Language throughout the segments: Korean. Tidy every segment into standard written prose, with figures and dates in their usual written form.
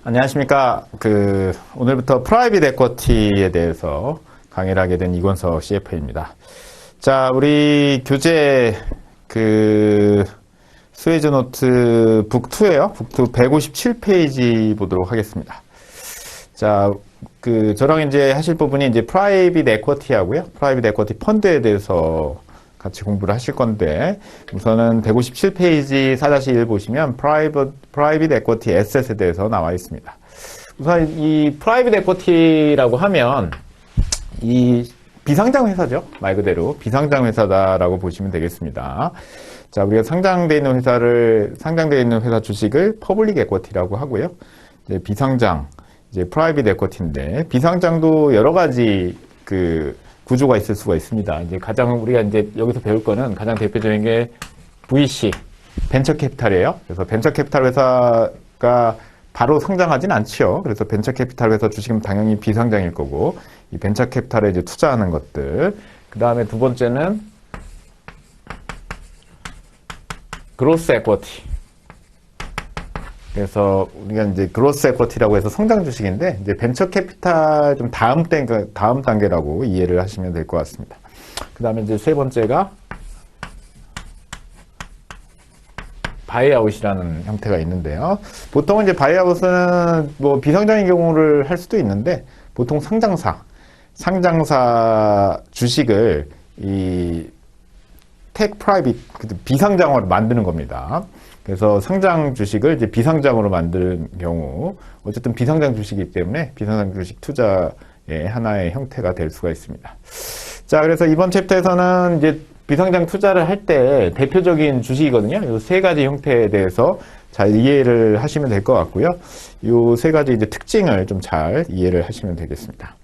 안녕하십니까. 오늘부터 프라이빗 에쿼티에 대해서 강의를 하게 된 이권석 CFA입니다. 자, 우리 교재 스웨즈 노트 북2예요. 북2 157페이지 보도록 하겠습니다. 자, 저랑 이제 하실 부분이 이제 프라이빗 에쿼티 하고요. 프라이빗 에쿼티 펀드에 대해서 같이 공부를 하실 건데, 우선은 157페이지 4-1 보시면 프라이빗 에쿼티 에셋에 대해서 나와 있습니다. 우선 이 프라이빗 에쿼티라고 하면 이 비상장 회사죠. 말 그대로 비상장 회사다라고 보시면 되겠습니다. 자, 우리가 상장되어 있는 회사 주식을 퍼블릭 에쿼티라고 하고요. 이제 비상장, 이제 프라이빗 에쿼티인데, 비상장도 여러 가지 구조가 있을 수가 있습니다. 이제 우리가 이제 여기서 배울 거는 가장 대표적인 게 VC, 벤처 캐피탈이에요. 그래서 벤처 캐피탈 회사가 바로 상장하진 않지요. 그래서 벤처 캐피탈 회사 주식은 당연히 비상장일 거고, 이 벤처 캐피탈에 이제 투자하는 것들. 그 다음에 두 번째는 그로스 에쿼티. 그래서 우리가 이제 그로스 에쿼티라고 해서 성장 주식인데, 이제 벤처 캐피탈 좀 다음 단계라고 이해를 하시면 될 것 같습니다. 그 다음에 이제 세 번째가 바이아웃이라는 형태가 있는데요. 보통은 이제 바이아웃은 뭐 비상장의 경우를 할 수도 있는데, 보통 상장사 주식을 이 택 프라이빗 비상장으로 만드는 겁니다. 그래서 상장 주식을 이제 비상장으로 만드는 경우, 어쨌든 비상장 주식이기 때문에 비상장 주식 투자의 하나의 형태가 될 수가 있습니다. 자, 그래서 이번 챕터에서는 이제 비상장 투자를 할 때 대표적인 주식이거든요. 이 세 가지 형태에 대해서 잘 이해를 하시면 될 것 같고요. 이 세 가지 이제 특징을 좀 잘 이해를 하시면 되겠습니다.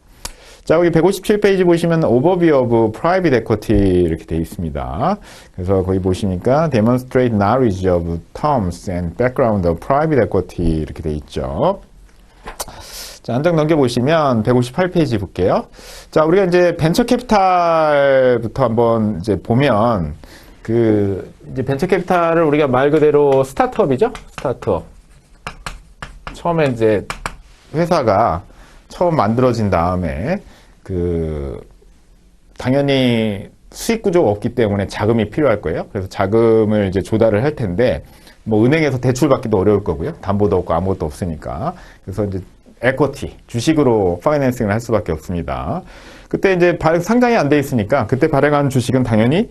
자, 여기 157페이지 보시면 Overview of Private Equity 이렇게 되어 있습니다. 그래서 거기 보시니까 Demonstrate knowledge of terms and background of private equity 이렇게 되어 있죠. 자, 한 장 넘겨보시면 158페이지 볼게요. 자, 우리가 이제 벤처 캐피탈부터 한번 이제 보면 이제 벤처 캐피탈을 우리가 말 그대로 스타트업이죠? 스타트업. 처음에 이제 회사가 처음 만들어진 다음에 당연히 수익 구조가 없기 때문에 자금이 필요할 거예요. 그래서 자금을 이제 조달을 할 텐데, 뭐 은행에서 대출 받기도 어려울 거고요. 담보도 없고 아무것도 없으니까. 그래서 이제 에쿼티, 주식으로 파이낸싱을 할 수밖에 없습니다. 그때 이제 상장이 안 돼 있으니까 그때 발행한 주식은 당연히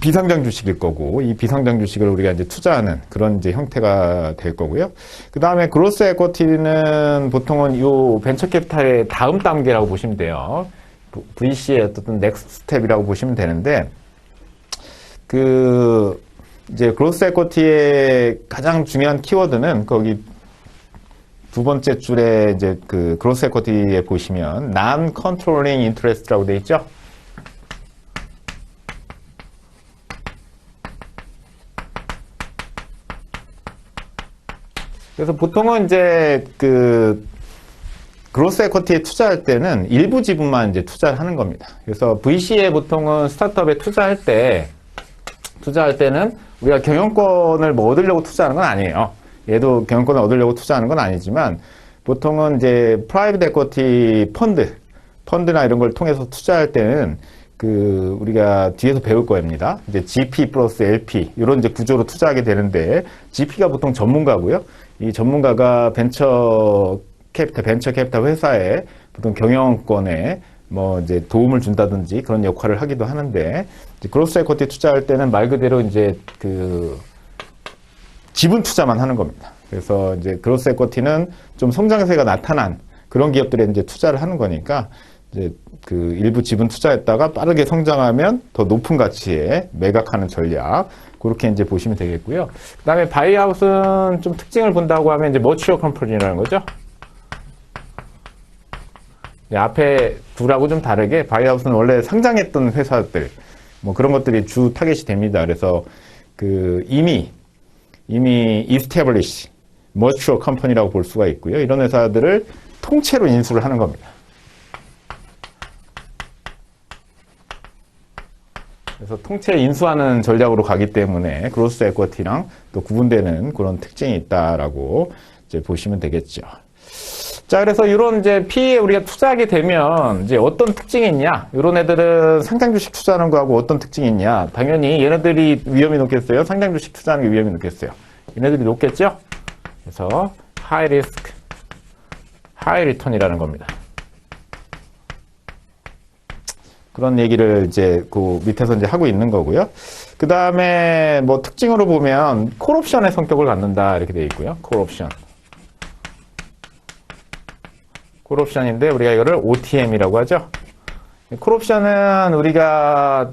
비상장 주식일 거고, 이 비상장 주식을 우리가 이제 투자하는 그런 이제 형태가 될 거고요. 그 다음에 그로스 에쿼티는 보통은 요 벤처 캐피탈의 다음 단계라고 보시면 돼요. VC의 어떤 넥스트 스텝이라고 보시면 되는데, 이제 그로스 에쿼티의 가장 중요한 키워드는 거기 두 번째 줄에 이제 그로스 에쿼티에 보시면 non-controlling interest라고 되어 있죠. 그래서 보통은 이제 그로스 에쿼티에 투자할 때는 일부 지분만 이제 투자를 하는 겁니다. 그래서 VC에 보통은 스타트업에 투자할 때는 우리가 경영권을 뭐 얻으려고 투자하는 건 아니에요. 얘도 경영권을 얻으려고 투자하는 건 아니지만, 보통은 이제 프라이빗 에쿼티 펀드나 이런 걸 통해서 투자할 때는 우리가 뒤에서 배울 겁니다. 이제 GP 플러스 LP, 이런 이제 구조로 투자하게 되는데, GP가 보통 전문가고요. 이 전문가가 벤처 캐피탈 회사에 보통 경영권에 뭐 이제 도움을 준다든지 그런 역할을 하기도 하는데, 이제 그로스 에쿼티 투자할 때는 말 그대로 이제 지분 투자만 하는 겁니다. 그래서 이제 그로스 에쿼티는 좀 성장세가 나타난 그런 기업들에 이제 투자를 하는 거니까, 이제 일부 지분 투자했다가 빠르게 성장하면 더 높은 가치에 매각하는 전략, 그렇게 이제 보시면 되겠고요. 그 다음에 바이아웃은 좀 특징을 본다고 하면 이제 머추어 컴퍼니라는 거죠. 앞에 둘하고 좀 다르게 바이아웃은 원래 상장했던 회사들, 뭐 그런 것들이 주 타겟이 됩니다. 그래서 이미 established mature company라고 볼 수가 있고요. 이런 회사들을 통째로 인수를 하는 겁니다. 그래서 통째 인수하는 전략으로 가기 때문에 그로스 에쿼티랑 또 구분되는 그런 특징이 있다라고 이제 보시면 되겠죠. 자, 그래서 이런 이제 PE에 우리가 투자하게 되면 이제 어떤 특징이 있냐? 이런 애들은 상장 주식 투자하는 거하고 어떤 특징이 있냐? 당연히 얘네들이 위험이 높겠어요? 상장 주식 투자하는 게 위험이 높겠어요? 얘네들이 높겠죠? 그래서 하이 리스크, 하이 리턴이라는 겁니다. 그런 얘기를 이제 그 밑에서 이제 하고 있는 거고요. 그 다음에 뭐 특징으로 보면 콜옵션의 성격을 갖는다 이렇게 되어 있고요. 콜옵션. 콜옵션인데 우리가 이거를 OTM이라고 하죠. 콜옵션은 우리가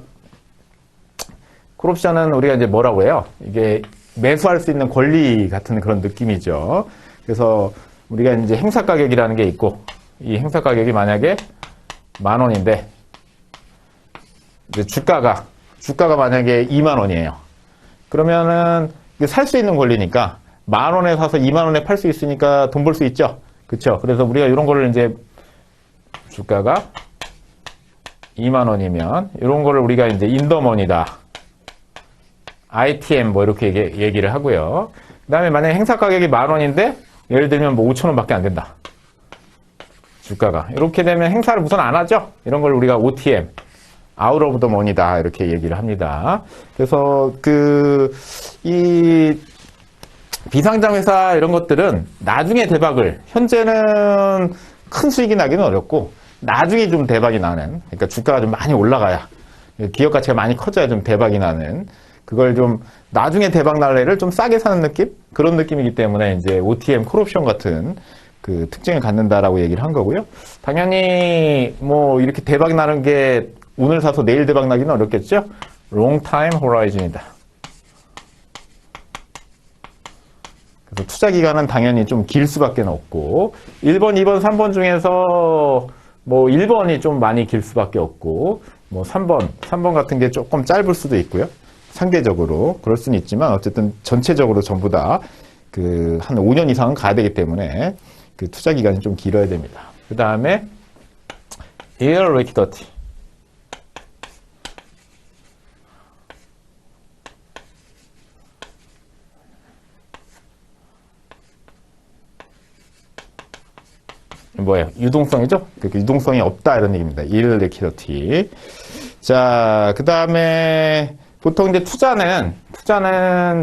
이제 뭐라고 해요? 이게 매수할 수 있는 권리 같은 그런 느낌이죠. 그래서 우리가 이제 행사 가격이라는 게 있고 이 행사 가격이 만약에 10,000원인데 이제 주가가 만약에 20,000원이에요. 그러면은 살 수 있는 권리니까 10,000원에 사서 20,000원에 팔 수 있으니까 돈 벌 수 있죠. 그쵸? 그래서 우리가 이런 거를 이제 주가가 20,000원이면 이런 거를 우리가 이제 인더머니다. ITM 뭐 이렇게 얘기를 하고요. 그 다음에 만약에 행사 가격이 10,000원인데 예를 들면 뭐 5,000원밖에 안 된다. 주가가. 이렇게 되면 행사를 우선 안 하죠? 이런 걸 우리가 OTM. Out of the money다. 이렇게 얘기를 합니다. 그래서 이 비상장 회사 이런 것들은 나중에 대박을, 현재는 큰 수익이 나기는 어렵고, 나중에 좀 대박이 나는, 그러니까 주가가 좀 많이 올라가야, 기업 가치가 많이 커져야 좀 대박이 나는, 그걸 좀 나중에 대박 날 애를 좀 싸게 사는 느낌? 그런 느낌이기 때문에 이제 OTM 콜옵션 같은 그 특징을 갖는다라고 얘기를 한 거고요. 당연히 뭐 이렇게 대박 나는 게 오늘 사서 내일 대박 나기는 어렵겠죠? Long time horizon이다. 그래서 투자 기간은 당연히 좀 길 수밖에 없고 1번, 2번, 3번 중에서 뭐 1번이 좀 많이 길 수밖에 없고 뭐 3번 같은 게 조금 짧을 수도 있고요. 상대적으로 그럴 수는 있지만 어쨌든 전체적으로 전부 다 그 한 5년 이상은 가야 되기 때문에 그 투자 기간이 좀 길어야 됩니다. 그 다음에 year liquidity. 뭐예요? 유동성이죠? 유동성이 없다 이런 얘기입니다. year liquidity. 자, 그 다음에 보통 이제 투자는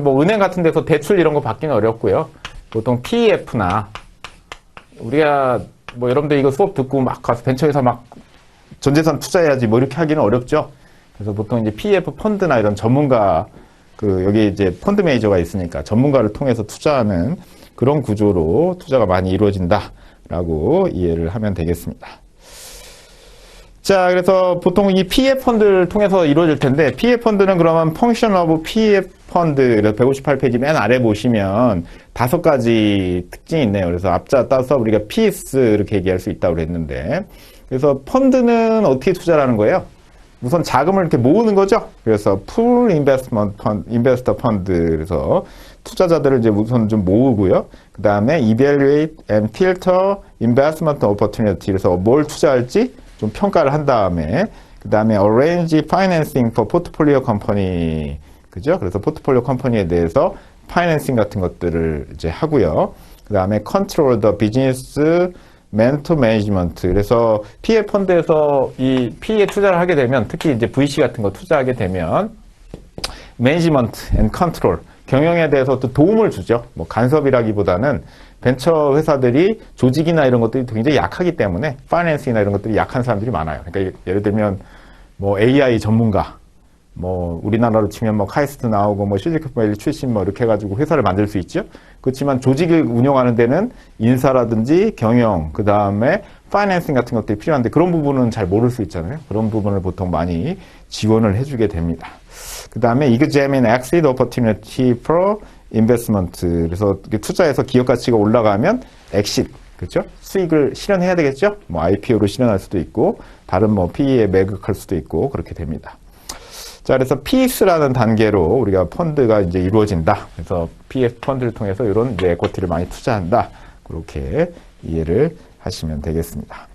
뭐 은행 같은 데서 대출 이런 거 받기는 어렵고요. 보통 PEF나 우리가 뭐 여러분들 이거 수업 듣고 막 가서 벤처에서 막 전재산 투자해야지 뭐 이렇게 하기는 어렵죠. 그래서 보통 이제 PEF 펀드나 이런 전문가 여기 이제 펀드 매니저가 있으니까 전문가를 통해서 투자하는 그런 구조로 투자가 많이 이루어진다라고 이해를 하면 되겠습니다. 자, 그래서 보통 이 PEF 펀드를 통해서 이루어질 텐데, PEF 펀드는 그러면 Function of PEF 펀드, 158페이지 맨 아래 보시면 5가지 특징이 있네요. 그래서 앞자 따서 우리가 PES 이렇게 얘기할 수 있다고 그랬는데, 그래서 펀드는 어떻게 투자를 하는 거예요? 우선 자금을 이렇게 모으는 거죠. 그래서 Pool Investment Fund, Investor Fund, 그래서 투자자들을 이제 우선 좀 모으고요. 그 다음에 Evaluate and Filter Investment Opportunity, 그래서 뭘 투자할지 좀 평가를 한 다음에 그 다음에 arrange financing for portfolio company, 그죠? 그래서 포트폴리오 컴퍼니에 대해서 파이낸싱 같은 것들을 이제 하고요. 그 다음에 control the business mental management. 그래서 PE 펀드에서 이 PE 투자를 하게 되면 특히 이제 VC 같은 거 투자하게 되면 management and control, 경영에 대해서 또 도움을 주죠. 뭐 간섭이라기보다는 벤처 회사들이 조직이나 이런 것들이 굉장히 약하기 때문에 파이낸싱이나 이런 것들이 약한 사람들이 많아요. 그러니까 예를 들면 뭐 AI 전문가, 뭐 우리나라로 치면 뭐 카이스트 나오고 뭐 실리콘밸리 출신 뭐 이렇게 해가지고 회사를 만들 수 있죠. 그렇지만 조직을 운영하는 데는 인사라든지 경영, 그 다음에 파이낸싱 같은 것들이 필요한데 그런 부분은 잘 모를 수 있잖아요. 그런 부분을 보통 많이 지원을 해주게 됩니다. 그 다음에 examine exit opportunity for investment. 그래서 투자해서 기업 가치가 올라가면 exit, 그렇죠? 수익을 실현해야 되겠죠? 뭐 IPO로 실현할 수도 있고 다른 뭐 PE에 매각할 수도 있고 그렇게 됩니다. 자, 그래서 PES라는 단계로 우리가 펀드가 이제 이루어진다. 그래서 PE 펀드를 통해서 이런 이제 에코티를 많이 투자한다. 그렇게 이해를 하시면 되겠습니다.